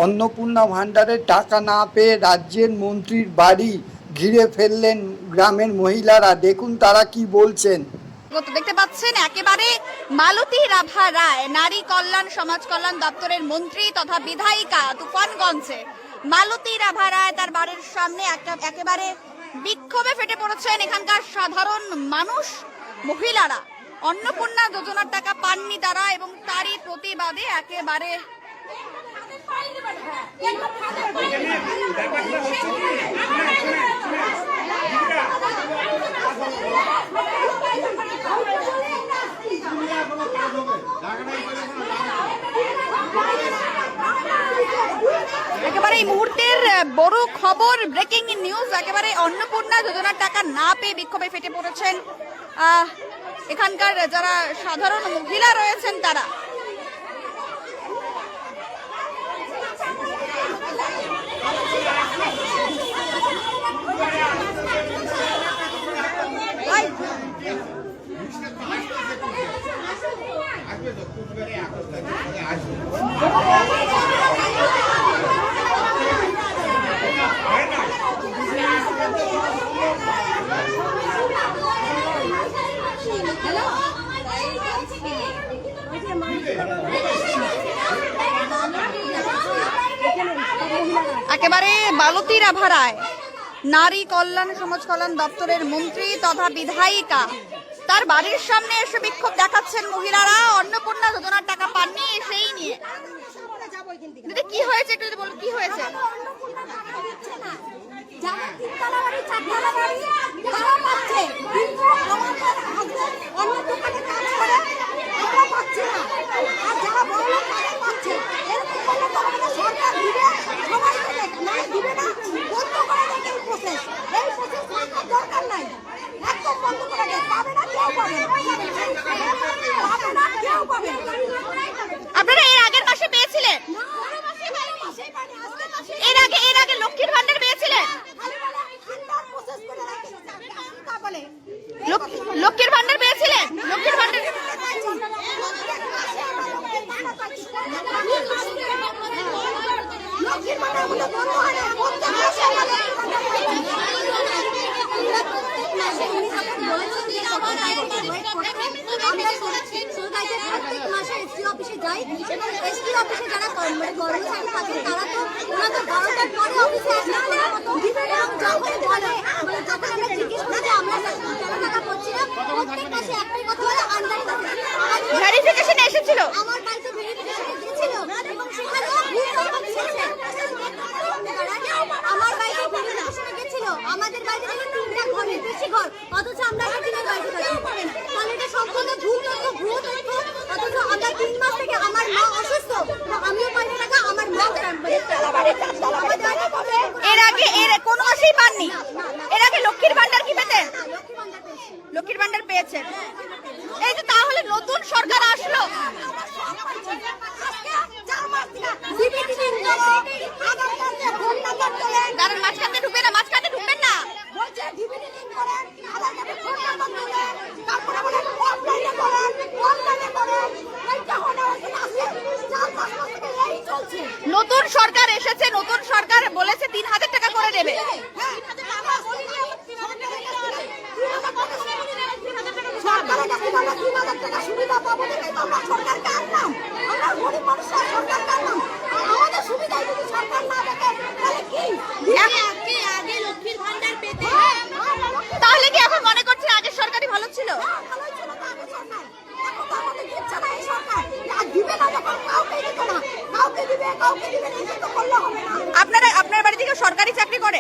অন্নপূর্ণা ভাণ্ডারের টাকা না পেয়ে রাজ্যের মন্ত্রীর বাড়ি ঘিরে ফেললেন গ্রামের মহিলারা। দেখুন তারা কি বলছেন। দেখতে পাচ্ছেন একেবারে মালতী রাভা রায়, নারী কল্যাণ সমাজ কল্যাণ দপ্তরের মন্ত্রী তথা বিধায়িকা তুফানগঞ্জে মালতী রাভা রায় তার বাড়ির সামনে একেবারে বিক্ষোভে ফেটে পড়েছেন এখানকার সাধারণ মানুষ, মহিলারা। অন্নপূর্ণা যোজনার টাকা পাননি তারা এবং তারই প্রতিবাদে একেবারে একেবারে এই মুহূর্তের বড় খবর, ব্রেকিং নিউজ। একেবারে অন্নপূর্ণা যোজনার টাকা না পেয়ে বিক্ষোভে ফেটে পড়েছেন এখানকার যারা সাধারণ মহিলা রয়েছেন তারা। একেবারে মালতী রাভা রায়, নারী কল্যাণ সমাজ কল্যাণ দপ্তরের মন্ত্রী তথা বিধায়িকা, তার বাড়ির সামনে এসে বিক্ষোভ দেখাচ্ছেন মহিলারা। অন্নপূর্ণা যোজনার টাকা পাননি সেই নিয়ে। দিদি কি হয়েছে একটু যদি বলুন, কি হয়েছে? আপনারা এর আগের মাসে পেয়েছিলেন? এর আগে লক্ষ্মীর ভান্ডার পেয়েছিলেন? লক্ষ্মীর ভান্ডার পেয়েছিলেন? লক্ষ্মীর ভান্ডার অফিসে যাই এবং এসপি অফিসে যারা কর্মচারী থাকে তারা তো ওরা তো 12টার পরে অফিসে আসে না। যখন বলে যখন আমরা জিজ্ঞেস করি যে আমরা টাকা পাচ্ছি না, প্রত্যেক মাসে একটাই কথা বলে আন্ডার ভেরিফিকেশন এসেছিল। আমার বাড়িতে ভেরিফিকেশন গিয়েছিল এবং সেখানে ভুল তথ্য দিয়েছে। আমার বাড়িতে ভেরিফিকেশন গিয়েছিল, আমাদের বাড়িতে থেকে 3টা ঘরের বেশি ঘর, অথচ আমরা একটা বাড়িতে থাকি। তাহলে এটা সম্পূর্ণ ভুল তথ্য, ভুয়ো তথ্য। অথচ আমরা 3 মাস থেকে আমার মা অসুস্থ, আমিও পাই না টাকা, আমার মা এর কোন মাসেই পাননি। এর আগে লক্ষ্মীর ভান্ডার কি পেতেন? লক্ষ্মীর ভান্ডার পেয়েছেন। এই যে তাহলে নতুন সরকার আসলো, কারণ মাঝখানে ঢুকবে না, মাঝখানে ঢুকবেন না। নতুন সরকার এসেছে, নতুন সরকার বলেছে 3000 টাকা করে দেবে। তাহলে কি এখন মনে করছেন আগের সরকারই ভালো ছিল? আপনার বাড়ি থেকে সরকারি চাকরি করে?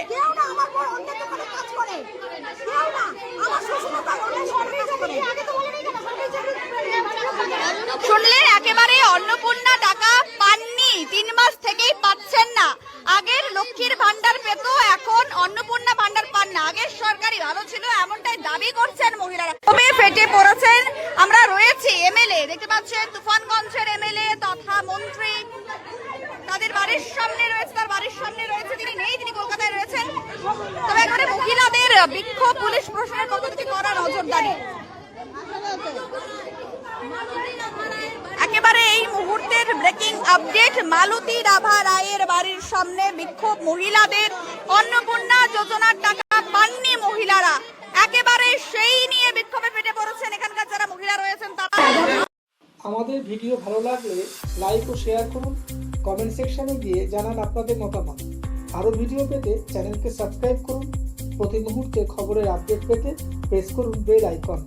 শুনলেন, একেবারে অন্নপূর্ণা টাকা পাননি, 3 মাস থেকেই পাচ্ছেন না। আগের লক্ষ্মীর ভান্ডার পেত, এখন অন্নপূর্ণা ভান্ডার পান না। আগের সরকারই ভালো ছিল এমনটাই দাবি করছেন মহিলারা। কবে ফেটে পড়েছেন। আমরা রয়েছি এমএলএ, দেখতে পাচ্ছেন তুফানগঞ্জের এমএলএ তথা মন্ত্রী, তাদের বাড়ির সামনে রয়েছে, তার বাড়ির সামনে রয়েছে, তিনি নেই, তিনি কলকাতায় রয়েছেন। তবে এখানে মহিলাদের বিক্ষোভ পুলিশ প্রশাসনের পক্ষ থেকে করা নজরদারি। একেবারে এই মুহূর্তের ব্রেকিং আপডেট, মালতী রাভা রায়ের বাড়ির সামনে বিক্ষোভ মহিলাদের। অন্নপূর্ণা যোজনার টাকা পাননি মহিলারা, একেবারে সেই নিয়ে বিক্ষোভে ফেটে পড়েছেন এখানকার যারা মহিলা রয়েছেন তারা। আমাদের ভিডিও ভালো লাগলে লাইক ও শেয়ার করুন, কমেন্ট সেকশনে গিয়ে জানান আপনাদের মতামত। আরও ভিডিও পেতে চ্যানেলকে সাবস্ক্রাইব করুন। প্রতি মুহূর্তে খবরের আপডেট পেতে প্রেস করুন বেল আইকন।